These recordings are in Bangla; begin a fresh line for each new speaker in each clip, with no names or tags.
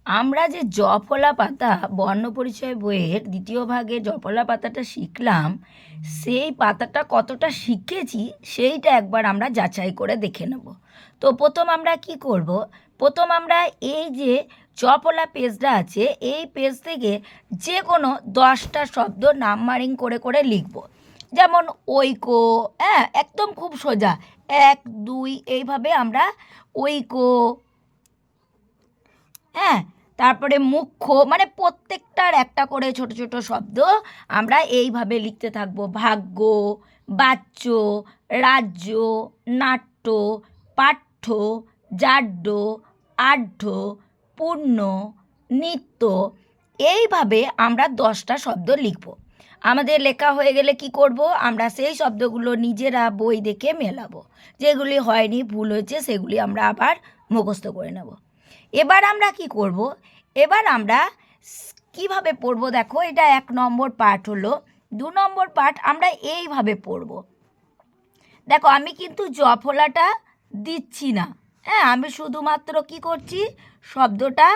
আমরা যে জফলা পাতা বর্ণপরিচয় বইয়ের দ্বিতীয় ভাগে জফলা পাতাটা শিখলাম, সেই পাতাটা কতটা শিখেছি সেইটা একবার আমরা যাচাই করে দেখে নেব। তো প্রথম আমরা কি করব, প্রথম আমরা এই যে জফলা পেজটা আছে এই পেজ থেকে যে কোনো 10টা শব্দ নাম্বারিং করে করে লিখব। যেমন ঐক্য, হ্যাঁ একদম খুব সোজা, 1 2 এইভাবে আমরা ঐক্য, হ্যাঁ তারপরে মুখ্য, মানে প্রত্যেকটার একটা করে ছোট ছোট শব্দ আমরা এইভাবে লিখতে থাকবো। ভাগ্য, বাচ্য, রাজ্য, নাট্য, পাঠ্য, জাড্য, আঢ্য, পূর্ণ, নিত্য, এইভাবে আমরা 10টা শব্দ লিখব। আমাদের লেখা হয়ে গেলে কি করব, আমরা সেই শব্দগুলো নিজেরা বই দেখে মেলাবো। যেগুলি হয়নি, ভুল হয়েছে, সেগুলি আমরা আবার মুখস্থ করে নেব। এবার আমরা কি করব, এবার আমরা কিভাবে পড়ব, দেখো এটা 1 নম্বর পার্ট হলো। 2 নম্বর পার্ট আমরা এইভাবে পড়ব। দেখো আমি কিন্তু জফলাটা দিচ্ছি না, হ্যাঁ আমি শুধুমাত্র কি করছি, শব্দটা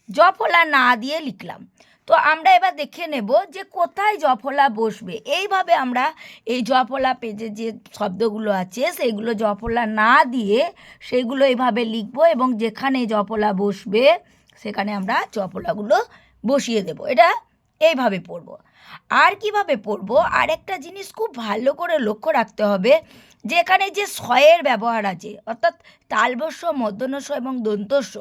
জফলা না দিয়ে লিখলাম। তো আমরা এবার দেখে নেব যে কোথায় জফলা বসবে। এইভাবে আমরা এই জফলা পেজে যে শব্দগুলো আছে সেইগুলো জফলা না দিয়ে সেইগুলো এইভাবে লিখব, এবং যেখানে জফলা বসবে সেখানে আমরা জফলাগুলো বসিয়ে দেব। এটা এইভাবে পড়ব। আর কিভাবে পড়ব, আরেকটা জিনিস খুব ভালো করে লক্ষ্য রাখতে হবে, যে এখানে যে স্বয়ের ব্যবহার আছে, অর্থাৎ তালবস্য, মূর্ধন্য ষ এবং দন্তস্ব,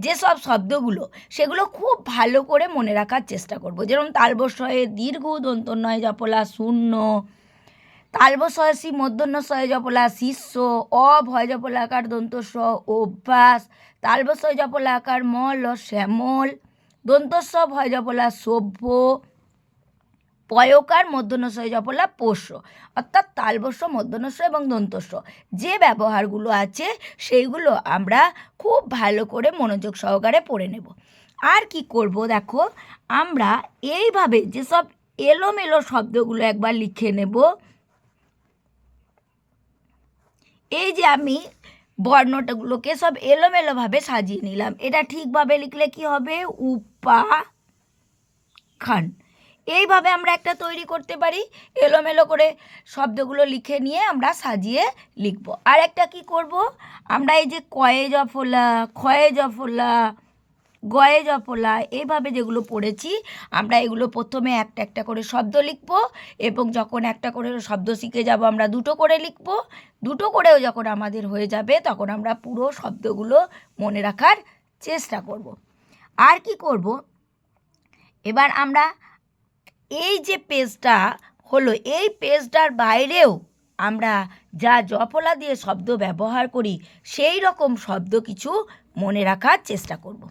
যেসব শব্দগুলো সেগুলো খুব ভালো করে মনে রাখার চেষ্টা করব। যেমন তালবস্যয়ে দীর্ঘ দন্তন্বয় জফলা শূন্য, তালবস্যসি মূর্ধন্যস্বয়ে জফলা শিষ্য, অভয় জফলাকার দন্তস্ব অভ্যাস, তালবস্যয় জফলাকার মল শ্যামল, দন্তস্ব ভয় জফলা সভ্য, পয়কার মূর্ধন্যস্বয় জফলা পোষ্য, অর্থাৎ তালবস্য, মূর্ধন্যস্ব এবং দন্তস্ব যে ব্যবহারগুলো আছে সেইগুলো আমরা খুব ভালো করে মনোযোগ সহকারে পড়ে নেব। আর কি করব, দেখো আমরা এইভাবে যেসব এলোমেলো শব্দগুলো একবার লিখে নেব। এই যে আমি বর্ণটাগুলোকে সব এলোমেলোভাবে সাজিয়ে নিলাম, এটা ঠিকভাবে লিখলে কি হবে, উপাখ্যান। এইভাবে আমরা একটা তৈরি করতে পারি, এলোমেলো করে শব্দগুলো লিখে নিয়ে আমরা সাজিয়ে লিখব। আর একটা কি করব, আমরা এই যে কয়ে জফলা, ক্ষয়ে জফলা, গয়ে জফলা এইভাবে যেগুলো পড়েছি আমরা এগুলো প্রথমে একটা একটা করে শব্দ লিখব, এবং যখন একটা করে শব্দ শিখে যাব আমরা 2টো করে লিখব। 2টো করেও যখন আমাদের হয়ে যাবে তখন আমরা পুরো শব্দগুলো মনে রাখার চেষ্টা করব। আর কি করব, এবার আমরা এই যে পেজটা হলো এই পেজটার বাইরেও আমরা যা জফলা দিয়ে শব্দ ব্যবহার করি সেই রকম শব্দ কিছু মনে রাখার চেষ্টা করব।